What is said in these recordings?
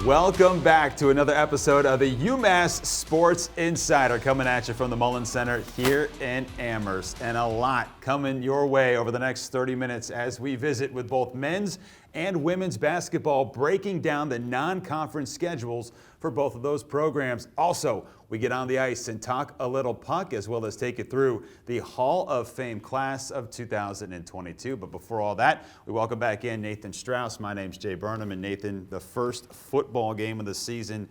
Welcome back to another episode of the UMass Sports Insider, coming at you from the Mullins Center here in Amherst. And a lot coming your way over the next 30 minutes as we visit with both men's and women's basketball, breaking down the non-conference schedules for both of those programs. Also, we get on the ice and talk a little puck, as well as take you through the Hall of Fame class of 2022. But before all that, we welcome back in Nathan Strauss. My name's Jay Burnham, and Nathan, the first football game of the season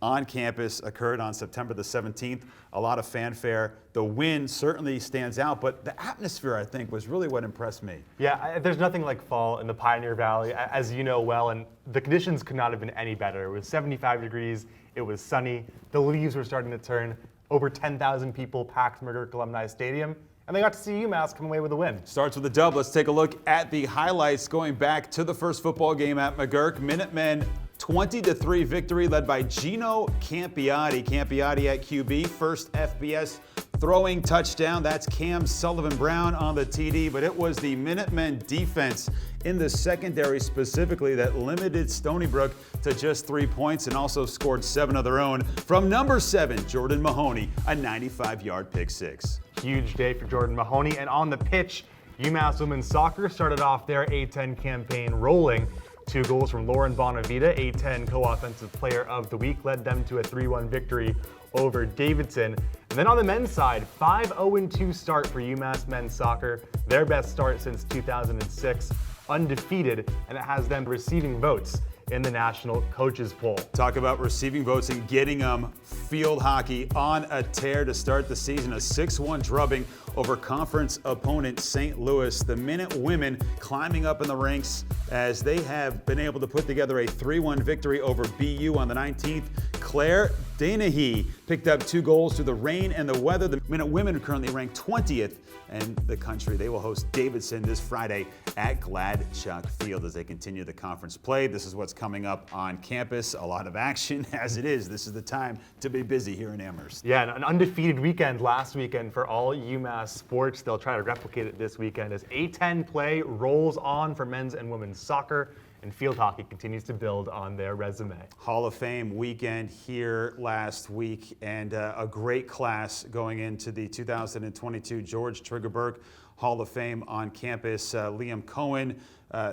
on campus occurred on September the 17th. A lot of fanfare. The win certainly stands out, but the atmosphere, I think, was really what impressed me. Yeah, there's nothing like fall in the Pioneer Valley, as you know well, and the conditions could not have been any better. It was 75 degrees, it was sunny, the leaves were starting to turn, over 10,000 people packed McGurk Alumni Stadium, and they got to see UMass come away with a win. Starts with a dub. Let's take a look at the highlights going back to the first football game at McGurk. Minutemen 20-3 victory led by Gino Campiotti. Campiotti at QB, first FBS throwing touchdown. That's Cam Sullivan-Brown on the TD, but it was the Minutemen defense in the secondary specifically that limited Stony Brook to just 3 points and also scored 7 of their own. From number 7, Jordan Mahoney, a 95-yard pick six. Huge day for Jordan Mahoney, and on the pitch, UMass women's soccer started off their A10 campaign rolling. 2 goals from Lauren Bonavita, A10 co-offensive player of the week, led them to a 3-1 victory over Davidson. And then on the men's side, 5-0-2 start for UMass men's soccer, their best start since 2006, undefeated, and it has them receiving votes in the national coaches poll. Talk about receiving votes and getting them. Field hockey on a tear to start the season, a 6-1 drubbing over conference opponent St. Louis. The Minute women climbing up in the ranks as they have been able to put together a 3-1 victory over BU on the 19th. Claire Dennehy picked up 2 goals through the rain and the weather. The Minute women are currently ranked 20th in the country. They will host Davidson this Friday at Gladchuck Field as they continue the conference play. This is what's coming up on campus. A lot of action as it is. This is the time to be busy here in Amherst. Yeah, an undefeated weekend last weekend for all UMass sports. They'll try to replicate it this weekend as A10 play rolls on for men's and women's soccer, and field hockey continues to build on their resume. Hall of Fame weekend here last week, and a great class going into the 2022 George Triggerberg Hall of Fame on campus. Liam Cohen,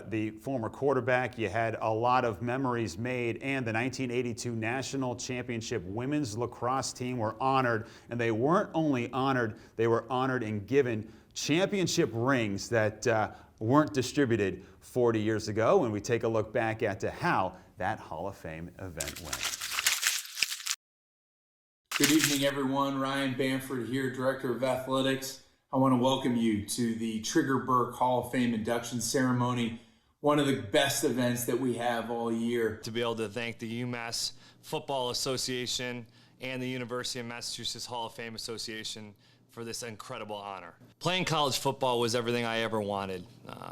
the former quarterback, you had a lot of memories made, and the 1982 National Championship women's lacrosse team were honored, and they weren't only honored, they were honored and given championship rings that weren't distributed 40 years ago, when we take a look back at how that Hall of Fame event went. Good evening, everyone. Ryan Bamford here, Director of Athletics. I want to welcome you to the Triggerberg Hall of Fame induction ceremony, one of the best events that we have all year. To be able to thank the UMass Football Association and the University of Massachusetts Hall of Fame Association for this incredible honor. Playing college football was everything I ever wanted.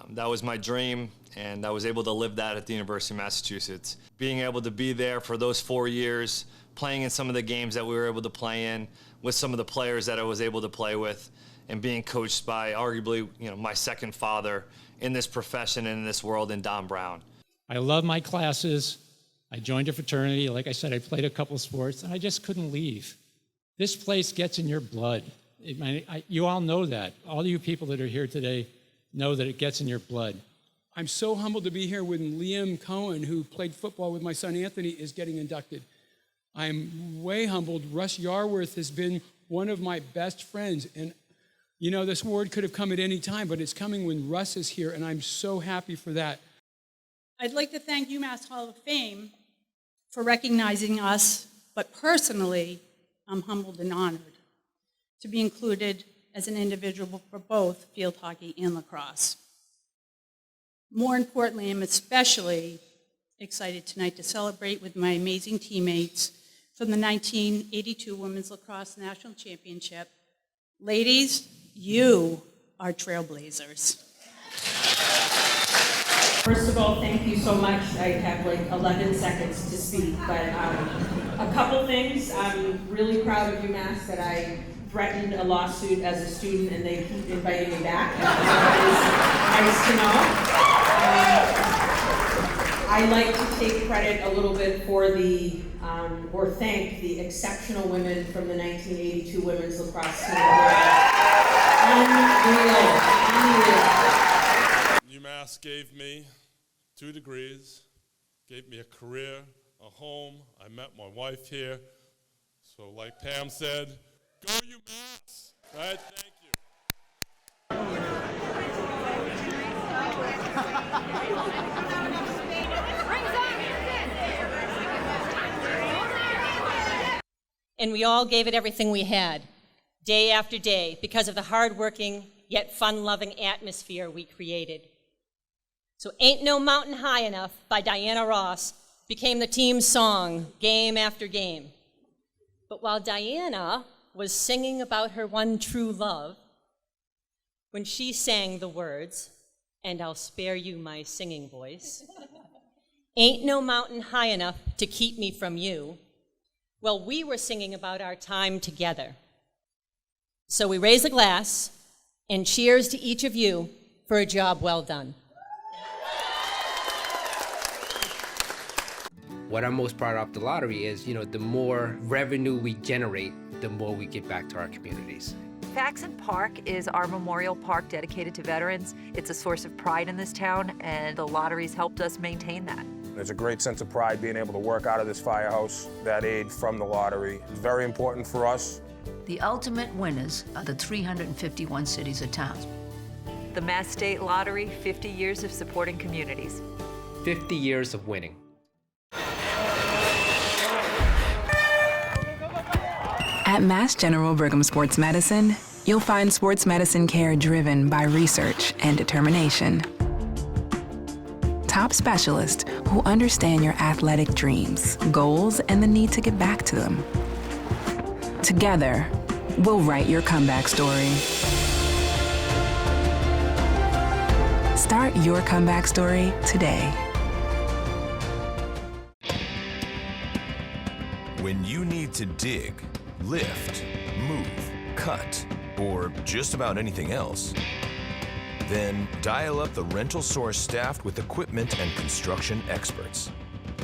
That was my dream, and I was able to live that at the University of Massachusetts. Being able to be there for those 4 years, playing in some of the games that we were able to play in, with some of the players that I was able to play with, and being coached by arguably, my second father in this profession and in this world, in Don Brown. I love my classes. I joined a fraternity. Like I said, I played a couple sports, and I just couldn't leave. This place gets in your blood. You all know that. All you people that are here today know that it gets in your blood. I'm so humbled to be here when Liam Cohen, who played football with my son Anthony, is getting inducted. I'm way humbled. Russ Yarworth has been one of my best friends, and this award could have come at any time, but it's coming when Russ is here, and I'm so happy for that. I'd like to thank UMass Hall of Fame for recognizing us, but personally, I'm humbled and honored to be included as an individual for both field hockey and lacrosse. More importantly, I'm especially excited tonight to celebrate with my amazing teammates from the 1982 Women's Lacrosse National Championship. Ladies, you are trailblazers. First of all, thank you so much. I have 11 seconds to speak, but a couple things. I'm really proud of UMass that I threatened a lawsuit as a student, and they keep inviting me back. It's nice to know. I like to take credit a little bit for the, or thank the exceptional women from the 1982 women's lacrosse team. Unreal. UMass gave me 2 degrees, gave me a career, a home. I met my wife here. So like Pam said, go UMass. Right? Thank you. And we all gave it everything we had, day after day, because of the hard-working yet fun-loving atmosphere we created. So Ain't No Mountain High Enough by Diana Ross became the team's song game after game. But while Diana was singing about her one true love, when she sang the words, and I'll spare you my singing voice, ain't no mountain high enough to keep me from you, well, we were singing about our time together. So we raise a glass and cheers to each of you for a job well done. What I'm most proud of the lottery is, the more revenue we generate, the more we give back to our communities. Faxon Park is our memorial park dedicated to veterans. It's a source of pride in this town, and the lottery's helped us maintain that. There's a great sense of pride being able to work out of this firehouse. That aid from the lottery is very important for us. The ultimate winners are the 351 cities or towns. The Mass State Lottery, 50 years of supporting communities. 50 years of winning. At Mass General Brigham Sports Medicine, you'll find sports medicine care driven by research and determination. Top specialists who understand your athletic dreams, goals, and the need to get back to them. Together, we'll write your comeback story. Start your comeback story today. When you need to dig, lift, move, cut, or just about anything else, then dial up the Rental Source staffed with equipment and construction experts.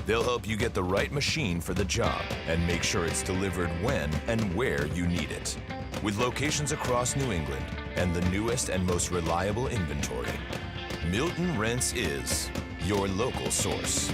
They'll help you get the right machine for the job and make sure it's delivered when and where you need it. With locations across New England and the newest and most reliable inventory, Milton Rents is your local source.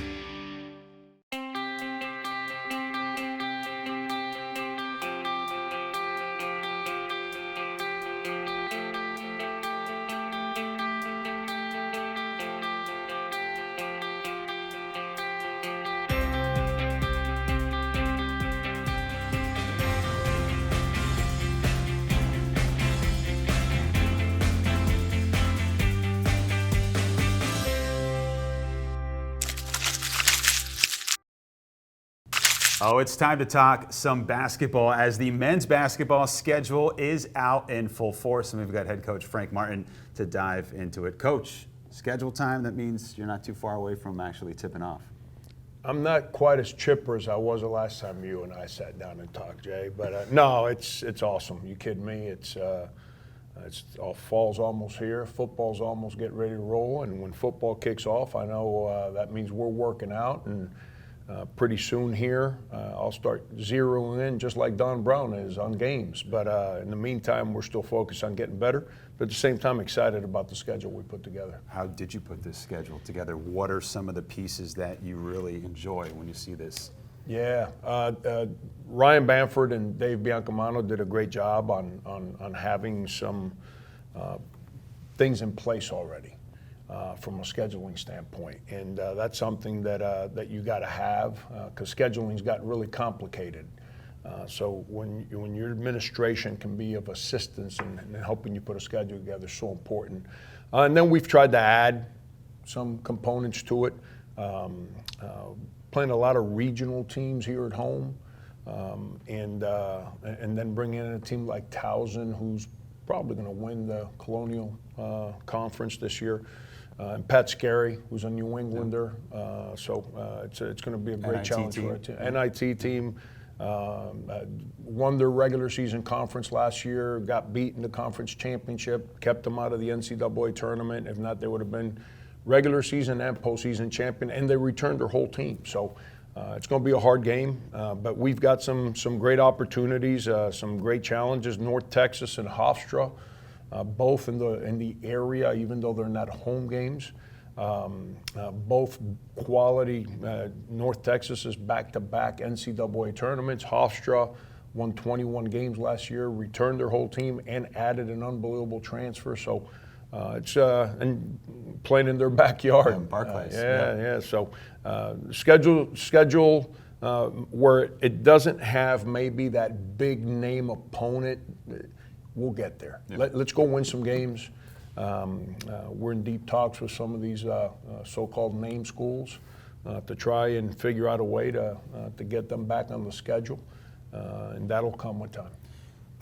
Oh, it's time to talk some basketball as the men's basketball schedule is out in full force, and we've got head coach Frank Martin to dive into it. Coach, schedule time, that means you're not too far away from actually tipping off. I'm not quite as chipper as I was the last time you and I sat down and talked, Jay, but no, it's awesome. You kidding me? It's fall's almost here. Football's almost getting ready to roll, and when football kicks off, I know that means we're working out, and pretty soon here, I'll start zeroing in just like Don Brown is on games. But in the meantime, we're still focused on getting better. But at the same time, excited about the schedule we put together. How did you put this schedule together? What are some of the pieces that you really enjoy when you see this? Yeah, Ryan Bamford and Dave Biancamano did a great job on having some things in place already. From a scheduling standpoint, and that's something that you got to have because scheduling's gotten really complicated. So when your administration can be of assistance in helping you put a schedule together is so important. And then we've tried to add some components to it. Playing a lot of regional teams here at home, and then bringing in a team like Towson, who's probably going to win the Colonial Conference this year. And Pat Scarry, who's a New Englander, so it's going to be a great challenge for our team. NIT team won their regular season conference last year, got beat in the conference championship, kept them out of the NCAA tournament. If not, they would have been regular season and postseason champion, and they returned their whole team. So it's going to be a hard game, but we've got some great opportunities, some great challenges. North Texas and Hofstra, both in the area, even though they're not home games. Both quality. North Texas is back-to-back NCAA tournaments. Hofstra won 21 games last year, returned their whole team, and added an unbelievable transfer. So it's and playing in their backyard. Yeah, Barclays. Yeah. So schedule where it doesn't have maybe that big name opponent. We'll get there. Yeah. Let's go win some games. We're in deep talks with some of these so-called name schools to try and figure out a way to get them back on the schedule, and that'll come with time.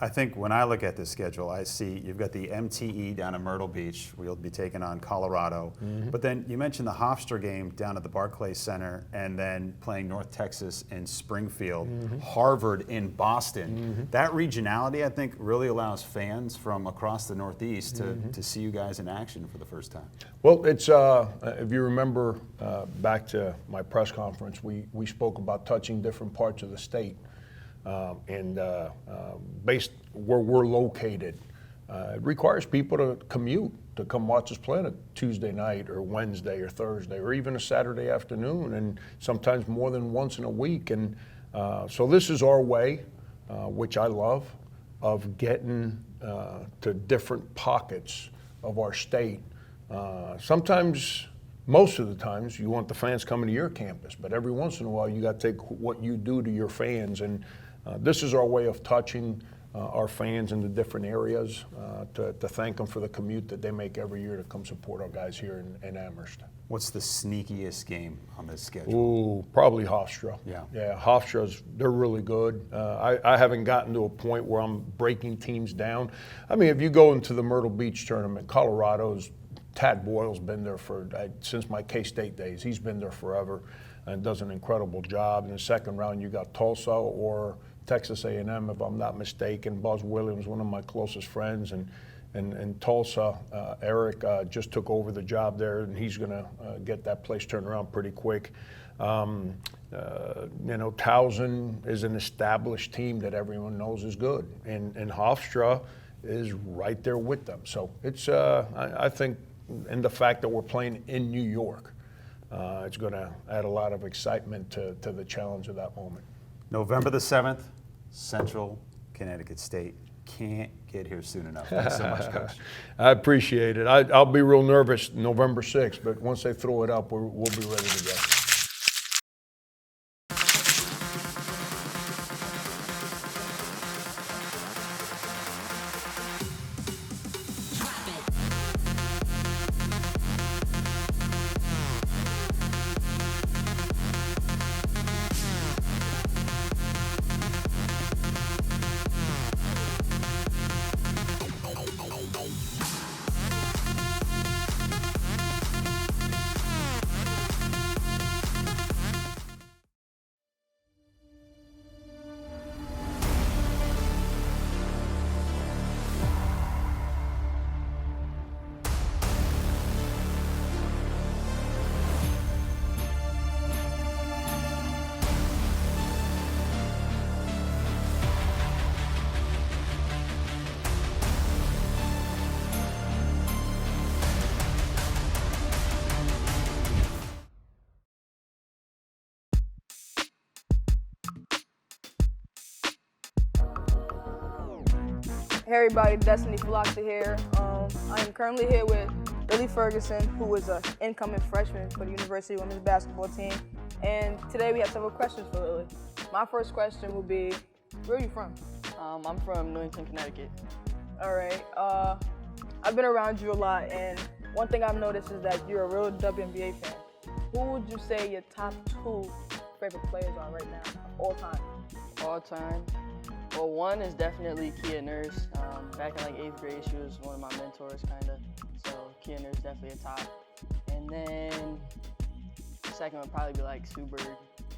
I think when I look at this schedule, I see you've got the MTE down at Myrtle Beach. We'll be taking on Colorado. Mm-hmm. But then you mentioned the Hofstra game down at the Barclays Center, and then playing North Texas in Springfield, Mm-hmm. Harvard in Boston. Mm-hmm. That regionality, I think, really allows fans from across the Northeast Mm-hmm. to see you guys in action for the first time. Well, it's if you remember back to my press conference, we spoke about touching different parts of the state. And based where we're located, it requires people to commute to come watch us play on a Tuesday night or Wednesday or Thursday or even a Saturday afternoon, and sometimes more than once in a week. And so this is our way, which I love, of getting to different pockets of our state. Sometimes, most of the times, you want the fans coming to your campus, but every once in a while, you got to take what you do to your fans. And this is our way of touching our fans in the different areas to thank them for the commute that they make every year to come support our guys here in Amherst. What's the sneakiest game on this schedule? Ooh, probably Hofstra. Yeah. Hofstra's, they're really good. I haven't gotten to a point where I'm breaking teams down. I mean, if you go into the Myrtle Beach tournament, Colorado's, Tad Boyle's been there since my K-State days. He's been there forever and does an incredible job. In the second round, you got Tulsa or Texas A&M, if I'm not mistaken. Buzz Williams, one of my closest friends, and Tulsa, Eric just took over the job there, and he's going to get that place turned around pretty quick. Towson is an established team that everyone knows is good, and Hofstra is right there with them. So it's, I think, and the fact that we're playing in New York, it's going to add a lot of excitement to the challenge of that moment. November the 7th, Central Connecticut State. Can't get here soon enough. Thanks so much, Coach. I appreciate it. I'll be real nervous November 6th, but once they throw it up, we'll be ready to go. Hey everybody, Destiny Philoxy here. I am currently here with Lily Ferguson, who is an incoming freshman for the University Women's Basketball team. And today we have several questions for Lily. My first question will be, where are you from? I'm from Newington, Connecticut. All right. I've been around you a lot, and one thing I've noticed is that you're a real WNBA fan. Who would you say your top 2 favorite players are right now, all time? All time? Well, one is definitely Kia Nurse. Back in like 8th grade, she was one of my mentors, kind of. So Kia Nurse definitely a top. And then the second would probably be like Sue Bird.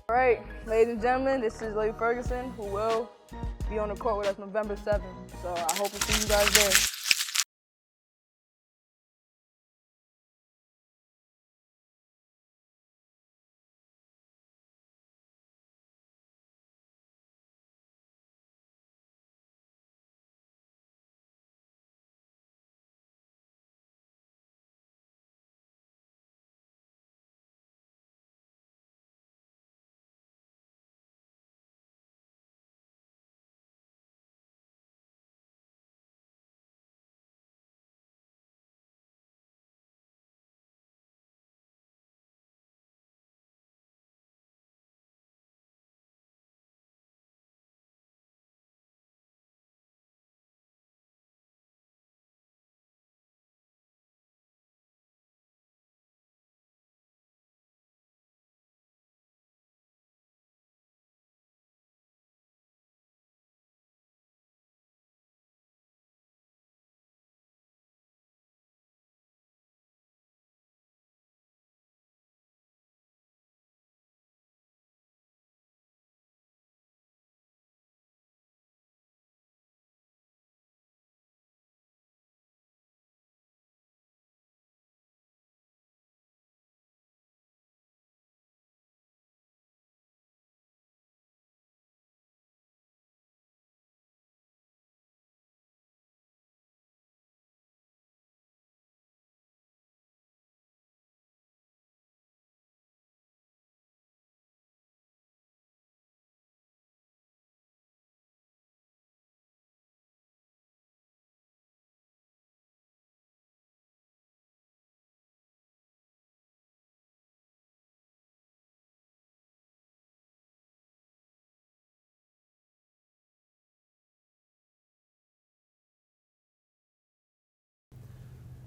All right, ladies and gentlemen, this is Lily Ferguson, who will be on the court with us November 7th. So I hope to see you guys there.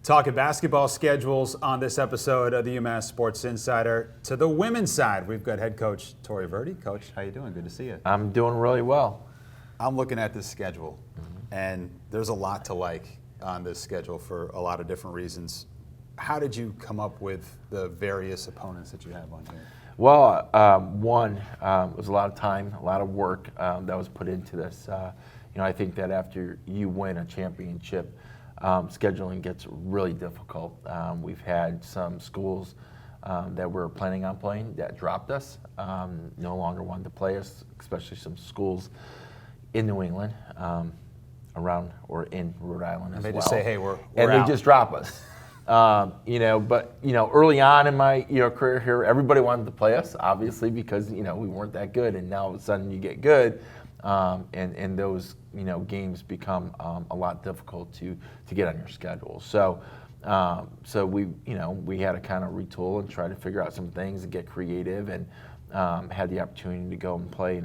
Talking basketball schedules on this episode of the UMass Sports Insider. To the women's side, we've got head coach Tori Verdi. Coach, how you doing? Good to see you. I'm doing really well. I'm looking at this schedule, and there's a lot to like on this schedule for a lot of different reasons. How did you come up with the various opponents that you have on here? Well, one, it was a lot of time, a lot of work that was put into this. I think that after you win a championship, scheduling gets really difficult. We've had some schools that we're planning on playing that dropped us, no longer wanted to play us, especially some schools in New England, around or in Rhode Island as well. They just say, hey, we're and out. They just drop us. But early on in my career here, everybody wanted to play us, obviously, because we weren't that good, and now all of a sudden you get good, and those games become a lot difficult to get on your schedule. So we had to kind of retool and try to figure out some things and get creative, and had the opportunity to go and play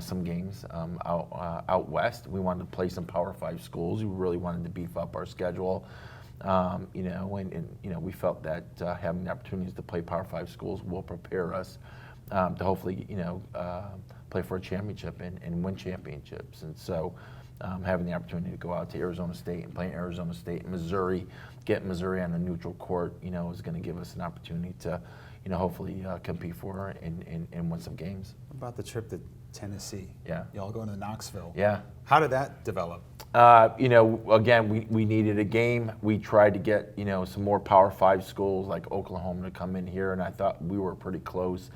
some games out west. We wanted to play some Power 5 schools. We really wanted to beef up our schedule. We felt that having the opportunities to play Power 5 schools will prepare us to hopefully, play for a championship and win championships. And so having the opportunity to go out to Arizona State and play Arizona State and Missouri, get Missouri on a neutral court, is going to give us an opportunity to, hopefully compete for and win some games. What about the trip to Tennessee? Yeah. Y'all going to Knoxville. Yeah. How did that develop? Again, we needed a game. We tried to get, some more Power 5 schools like Oklahoma to come in here, and I thought we were pretty close.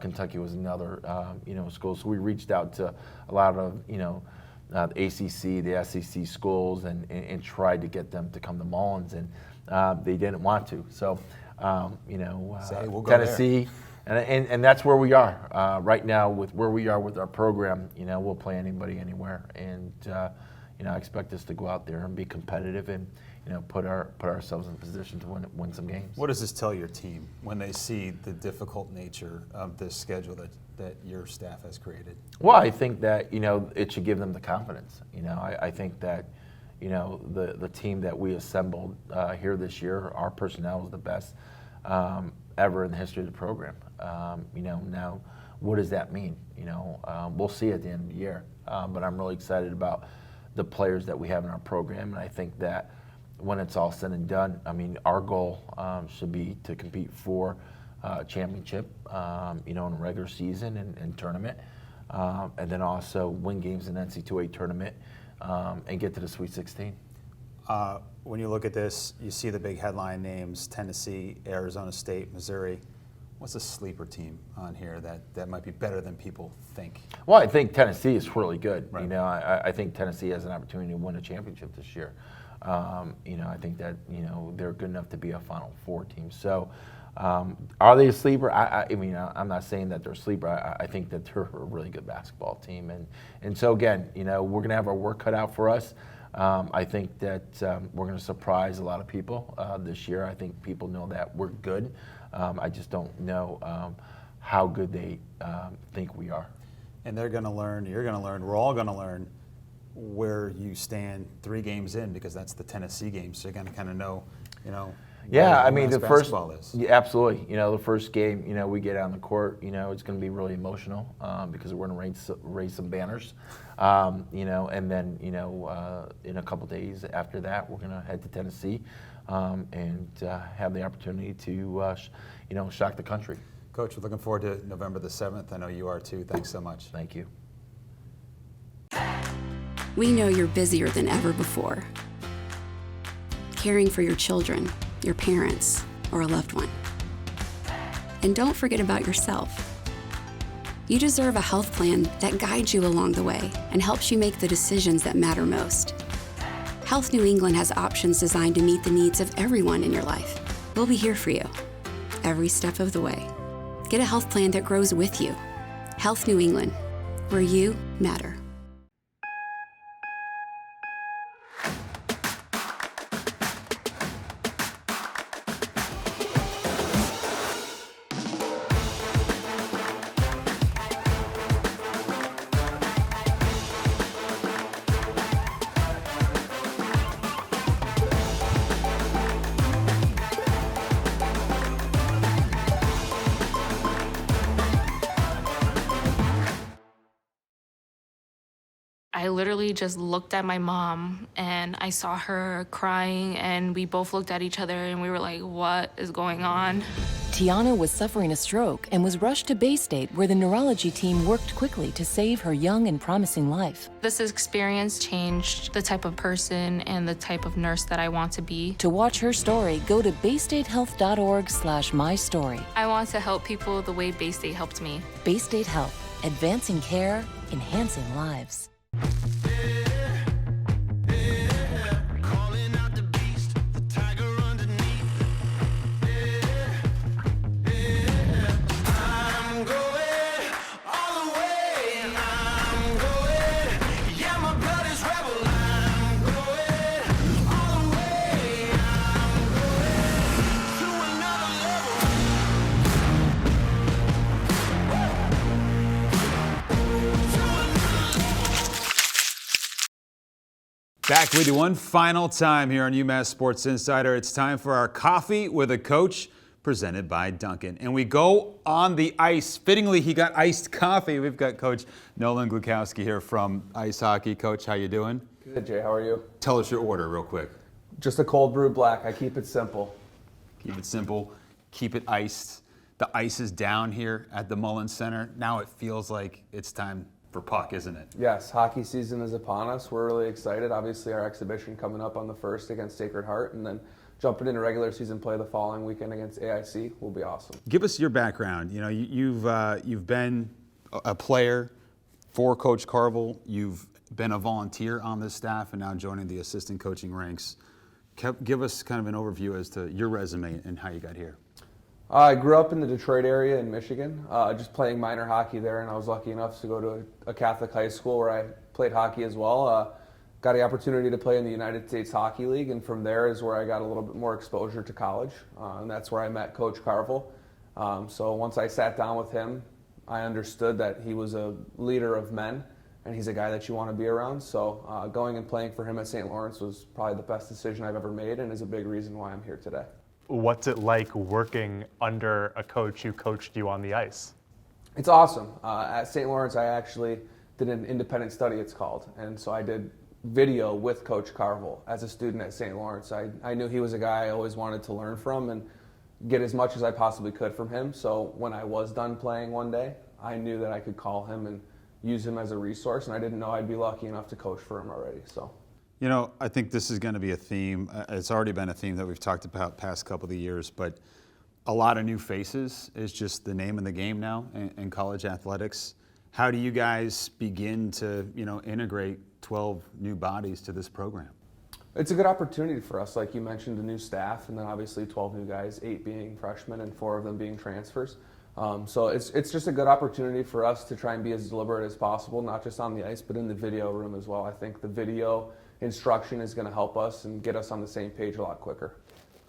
Kentucky was another, school. So we reached out to a lot of, the ACC, the SEC schools, and tried to get them to come to Mullins, and they didn't want to. So, we'll go Tennessee. And that's where we are right now with where we are with our program. We'll play anybody, anywhere, and I expect us to go out there and be competitive and put ourselves in a position to win some games. What does this tell your team when they see the difficult nature of this schedule that your staff has created? Well, I think that it should give them the confidence. I think that the team that we assembled here this year, our personnel is the best ever in the history of the program. Now, what does that mean? We'll see at the end of the year. But I'm really excited about the players that we have in our program, and I think that when it's all said and done, our goal should be to compete for championship, in a regular season and tournament, and then also win games in the NCAA tournament and get to the Sweet 16. When you look at this, you see the big headline names: Tennessee, Arizona State, Missouri. What's a sleeper team on here that might be better than people think? Well, I think Tennessee is really good. Right. I think Tennessee has an opportunity to win a championship this year. I think that they're good enough to be a Final Four team. So, are they a sleeper? I'm not saying that they're a sleeper. I think that they're a really good basketball team. And so again, we're going to have our work cut out for us. I think that we're going to surprise a lot of people this year. I think people know that we're good. I just don't know how good they think we are. And they're going to learn, you're going to learn, we're all going to learn where you stand 3 games in, because that's the Tennessee game. So you're going to kind of know, Yeah, where the first, is. Yeah, absolutely. The first game, we get on the court, it's going to be really emotional because we're going to raise some banners, and then, in a couple days after that, we're going to head to Tennessee and have the opportunity to, shock the country. Coach, we're looking forward to November the 7th. I know you are too. Thanks so much. Thank you. We know you're busier than ever before, caring for your children, your parents, or a loved one. And don't forget about yourself. You deserve a health plan that guides you along the way and helps you make the decisions that matter most. Health New England has options designed to meet the needs of everyone in your life. We'll be here for you every step of the way. Get a health plan that grows with you. Health New England, where you matter. I literally just looked at my mom and I saw her crying, and we both looked at each other and we were like, what is going on? Tiana was suffering a stroke and was rushed to Baystate, where the neurology team worked quickly to save her young and promising life. This experience changed the type of person and the type of nurse that I want to be. To watch her story, go to baystatehealth.org/mystory. I want to help people the way Baystate helped me. Baystate Health, advancing care, enhancing lives. Back with you one final time here on UMass Sports Insider. It's time for our Coffee with a Coach, presented by Dunkin'. And we go on the ice. Fittingly, he got iced coffee. We've got Coach Nolan Glukowski here from ice hockey. Coach, how you doing? Good, Jay. How are you? Tell us your order real quick. Just a cold brew black. I keep it simple. Keep it simple. Keep it iced. The ice is down here at the Mullins Center. Now it feels like it's time for puck, isn't it? Yes, hockey season is upon us. We're really excited. Obviously, our exhibition coming up on the 1st against Sacred Heart, and then jumping into regular season play the following weekend against AIC will be awesome. Give us your background. You know, you've been a player for Coach Carvel. You've been a volunteer on this staff, and now joining the assistant coaching ranks. Give us kind of an overview as to your resume and how you got here. I grew up in the Detroit area in Michigan, just playing minor hockey there, and I was lucky enough to go to a Catholic high school where I played hockey as well. Got the opportunity to play in the United States Hockey League, and from there is where I got a little bit more exposure to college, and that's where I met Coach Carvel. So once I sat down with him, I understood that he was a leader of men, and he's a guy that you want to be around. So going and playing for him at St. Lawrence was probably the best decision I've ever made, and is a big reason why I'm here today. What's it like working under a coach who coached you on the ice? It's awesome. At St. Lawrence, I actually did an independent study, it's called. And so I did video with Coach Carvel as a student at St. Lawrence. I knew he was a guy I always wanted to learn from and get as much as I possibly could from him. So when I was done playing one day, I knew that I could call him and use him as a resource. And I didn't know I'd be lucky enough to coach for him already. So. You know, I think this is going to be a theme. It's already been a theme that we've talked about past couple of years, but a lot of new faces is just the name of the game now in college athletics. How do you guys begin to, integrate 12 new bodies to this program? It's a good opportunity for us. Like you mentioned, the new staff, and then obviously 12 new guys, 8 being freshmen and 4 of them being transfers. So it's just a good opportunity for us to try and be as deliberate as possible, not just on the ice, but in the video room as well. I think the video instruction is going to help us and get us on the same page a lot quicker.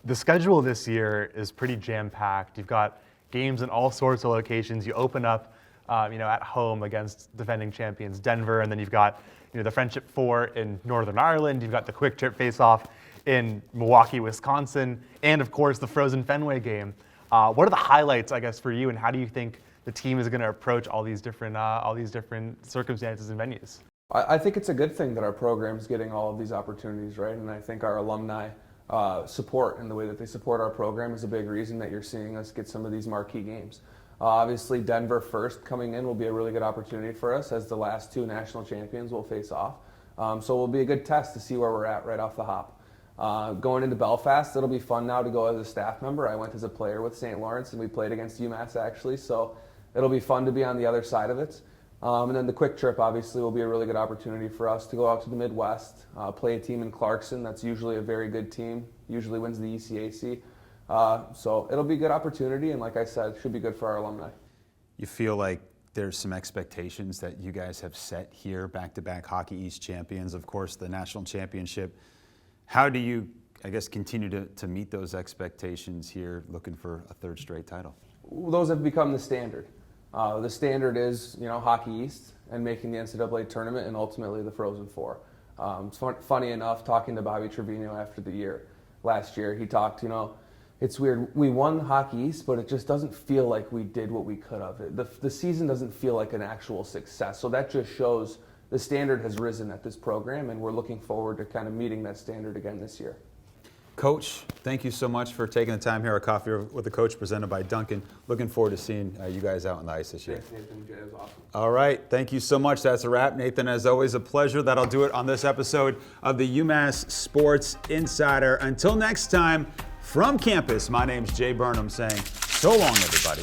The schedule this year is pretty jam-packed. You've got games in all sorts of locations. You open up, at home against defending champions Denver, and then you've got, the Friendship 4 in Northern Ireland. You've got the Quick Trip face-off in Milwaukee, Wisconsin, and of course the Frozen Fenway game. What are the highlights, I guess, for you, and how do you think the team is going to approach all these different circumstances and venues? I think it's a good thing that our program is getting all of these opportunities, right? And I think our alumni support and the way that they support our program is a big reason that you're seeing us get some of these marquee games. Obviously, Denver first coming in will be a really good opportunity for us, as the last 2 national champions will face off. So it will be a good test to see where we're at right off the hop. Going into Belfast, it'll be fun now to go as a staff member. I went as a player with St. Lawrence, and we played against UMass actually, so it'll be fun to be on the other side of it. And then the Quick Trip obviously will be a really good opportunity for us to go out to the Midwest, play a team in Clarkson that's usually a very good team, usually wins the ECAC. So it'll be a good opportunity, and like I said, it should be good for our alumni. You feel like there's some expectations that you guys have set here, back-to-back Hockey East champions, of course, the national championship. How do you, continue to meet those expectations here, looking for a 3rd straight title? Those have become the standard. The standard is, Hockey East and making the NCAA tournament and ultimately the Frozen Four. It's funny enough, talking to Bobby Trevino after the year, last year, he talked, it's weird. We won Hockey East, but it just doesn't feel like we did what we could have. The season doesn't feel like an actual success. So that just shows the standard has risen at this program, and we're looking forward to kind of meeting that standard again this year. Coach, thank you so much for taking the time here at Coffee with the Coach presented by Duncan. Looking forward to seeing you guys out on the ice this year. Thanks, Nathan. It was awesome. All right, thank you so much. That's a wrap. Nathan, as always, a pleasure. That'll do it on this episode of the UMass Sports Insider. Until next time, from campus, my name's Jay Burnham saying so long, everybody.